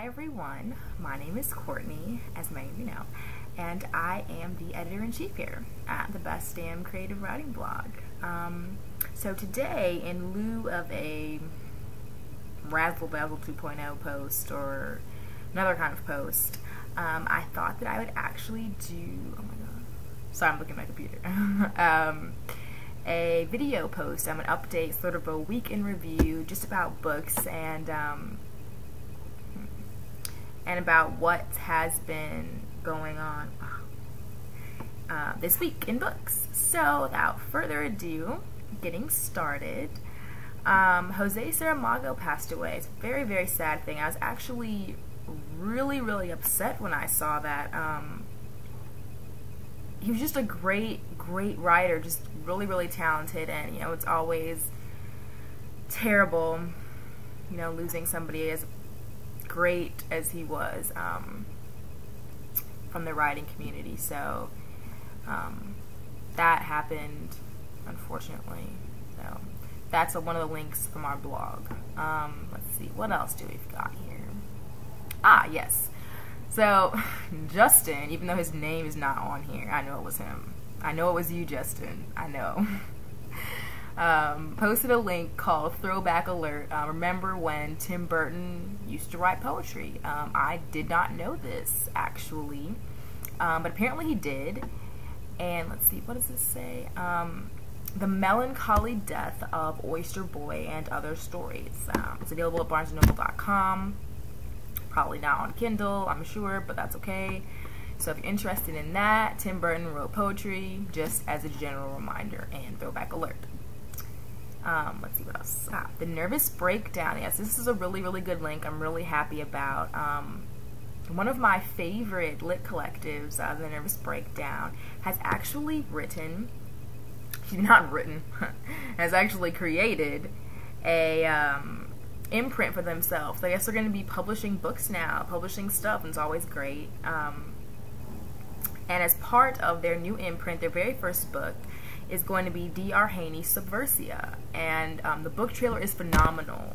Hi everyone, my name is Courtney, as many of you know, and I am the editor-in-chief here at the Best Damn Creative Writing Blog. So today, in lieu of a Razzle Dazzle 2.0 post or another kind of post, I thought that I would actually do, oh my god, sorry I'm looking at my computer, a video post. I'm going to update sort of a week in review just about books and about what has been going on this week in books. So without further ado, getting started. Jose Saramago passed away. It's a very, very sad thing. I was actually really upset when I saw that. He was just a great writer, just really talented, and you know, it's always terrible, you know, losing somebody as great as he was from the writing community. So that happened, unfortunately. So that's one of the links from our blog. Let's see, what else do we've got here? Ah, yes. So Justin, even though his name is not on here, I know it was him. I know it was you, Justin. I know. Posted a link called Throwback Alert. Remember when Tim Burton used to write poetry? I did not know this, actually, but apparently he did. And let's see, what does this say? The Melancholy Death of Oyster Boy and Other Stories. It's available at barnesandnoble.com. Probably not on Kindle, I'm sure, but that's okay. So if you're interested in that, Tim Burton wrote poetry, just as a general reminder, and throwback alert. Let's see what else. The Nervous Breakdown. Yes, this is a really good link. I'm really happy about. One of my favorite lit collectives, The Nervous Breakdown, has actually written, has actually created a imprint for themselves. I guess they're going to be publishing books now, publishing stuff, and it's always great. And as part of their new imprint, their very first book is going to be D.R. Haney's Subversia, and the book trailer is phenomenal.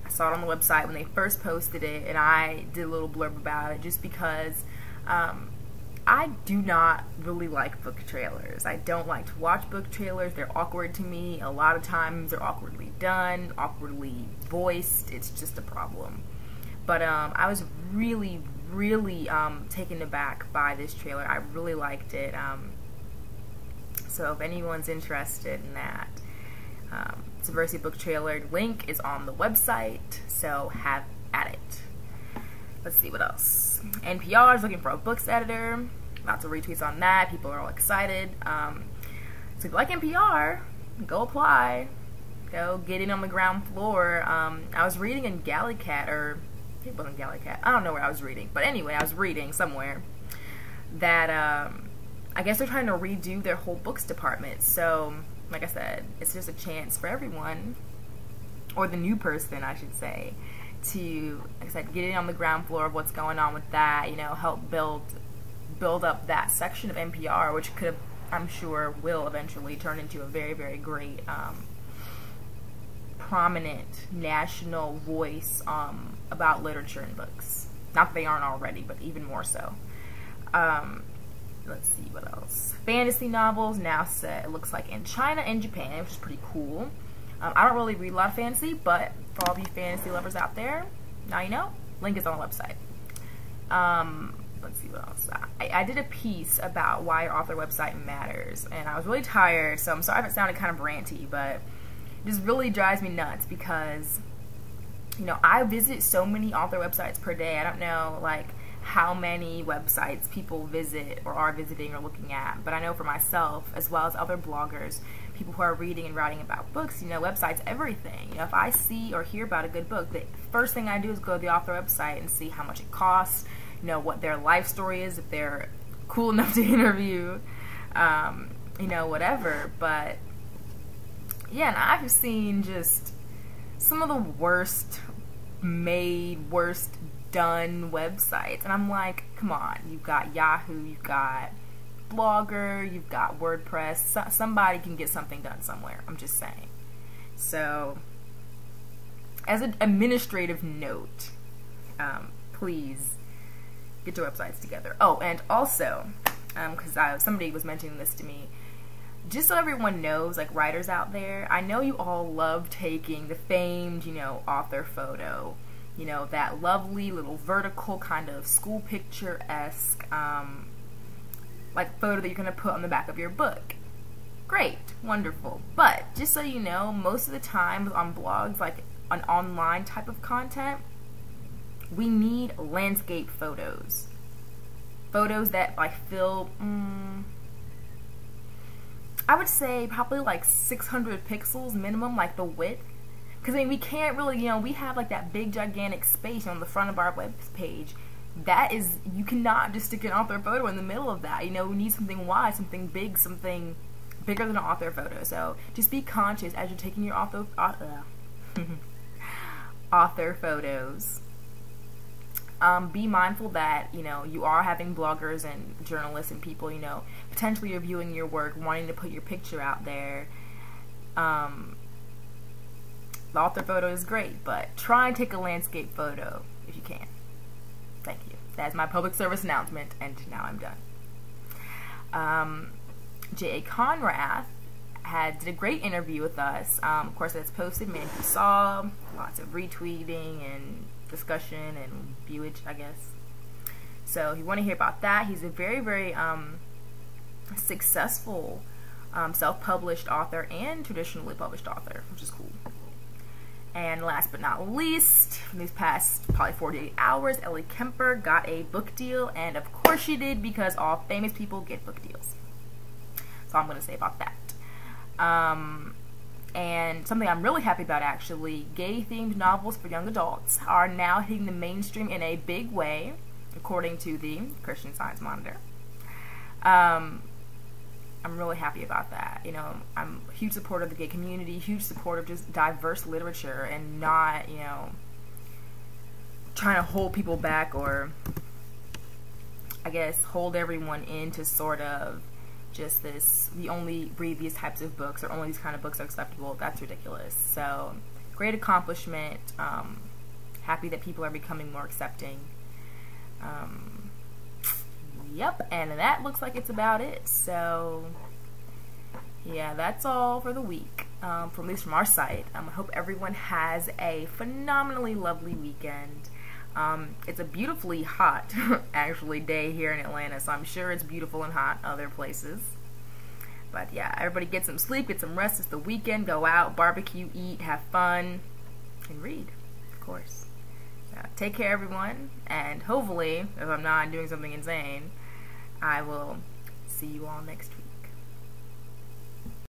I saw it on the website when they first posted it, and I did a little blurb about it just because I do not really like book trailers. I don't like to watch book trailers. They're awkward to me. A lot of times they're awkwardly done, awkwardly voiced. It's just a problem. But I was really taken aback by this trailer. I really liked it. So if anyone's interested in that, Subversia book trailer link is on the website, so have at it. Let's see what else. NPR is looking for a books editor. Lots of retweets on that. People are all excited. So if you like NPR, go apply. Go get in on the ground floor. I was reading in Gallicat, or it wasn't Gallicat. I don't know where I was reading. But anyway, I was reading somewhere that I guess they're trying to redo their whole books department. So, like I said, it's just a chance for everyone, or the new person, I should say, to, like I said, get in on the ground floor of what's going on with that, you know, help build up that section of NPR, which could, I'm sure, will eventually turn into a very great, prominent national voice about literature and books. Not that they aren't already, but even more so. Let's see what else. Fantasy novels now set, it looks like, in China and Japan, which is pretty cool. I don't really read a lot of fantasy, but for all of you fantasy lovers out there, now you know. Link is on the website. Let's see what else. I did a piece about why your author website matters, and I was really tired, so I'm sorry if it sounded kind of ranty, but it just really drives me nuts because, you know, I visit so many author websites per day. I don't know, like, how many websites people visit or are visiting or looking at, but I know for myself, as well as other bloggers, people who are reading and writing about books, you know, websites, everything. You know, if I see or hear about a good book, the first thing I do is go to the author website and see how much it costs, you know, what their life story is, if they're cool enough to interview, you know, whatever. But yeah, and I've seen just some of the worst made, worst done websites, and I'm like, come on, you've got Yahoo, you've got Blogger, you've got WordPress, somebody can get something done somewhere, I'm just saying. So as an administrative note, please get your websites together. Oh, and also, because somebody was mentioning this to me, just so everyone knows, like writers out there, I know you all love taking the famed, author photo, that lovely little vertical kind of school picture-esque, like photo that you're going to put on the back of your book. Great, wonderful. But just so you know, most of the time on blogs, like an online type of content, we need landscape photos. Photos that like fill, I would say probably like 600 pixels minimum, like the width. Because I mean, we can't really, we have like that big gigantic space on the front of our web page. That is, you cannot just stick an author photo in the middle of that. We need something wide, something big, something bigger than an author photo. So just be conscious as you're taking your author photos. Be mindful that, you are having bloggers and journalists and people, potentially reviewing your work, wanting to put your picture out there. The author photo is great, but try and take a landscape photo if you can. Thank you. That's my public service announcement, and now I'm done. J.A. Conrath did a great interview with us. Of course, that's posted, many people saw, lots of retweeting and discussion and viewage, I guess. So if you want to hear about that, he's a very, very successful self-published author and traditionally published author, which is cool. And last but not least, in these past probably 48 hours, Ellie Kemper got a book deal, and of course she did, because all famous people get book deals. That's all I'm going to say about that. And something I'm really happy about, actually, gay-themed novels for young adults are now hitting the mainstream in a big way, according to the Christian Science Monitor. I'm really happy about that. I'm a huge supporter of the gay community, huge supporter of just diverse literature, and not, trying to hold people back or, I guess, hold everyone into sort of just this, we only read these types of books, or only these kind of books are acceptable. That's ridiculous. So, great accomplishment. Happy that people are becoming more accepting. Yep, and that looks like it's about it. So, yeah, that's all for the week, at least from our site. I hope everyone has a phenomenally lovely weekend. It's a beautifully hot, actually, day here in Atlanta, so I'm sure it's beautiful and hot other places. But yeah, everybody get some sleep, get some rest. It's the weekend. Go out, barbecue, eat, have fun, and read, of course. Take care, everyone, and hopefully, if I'm not doing something insane, I will see you all next week.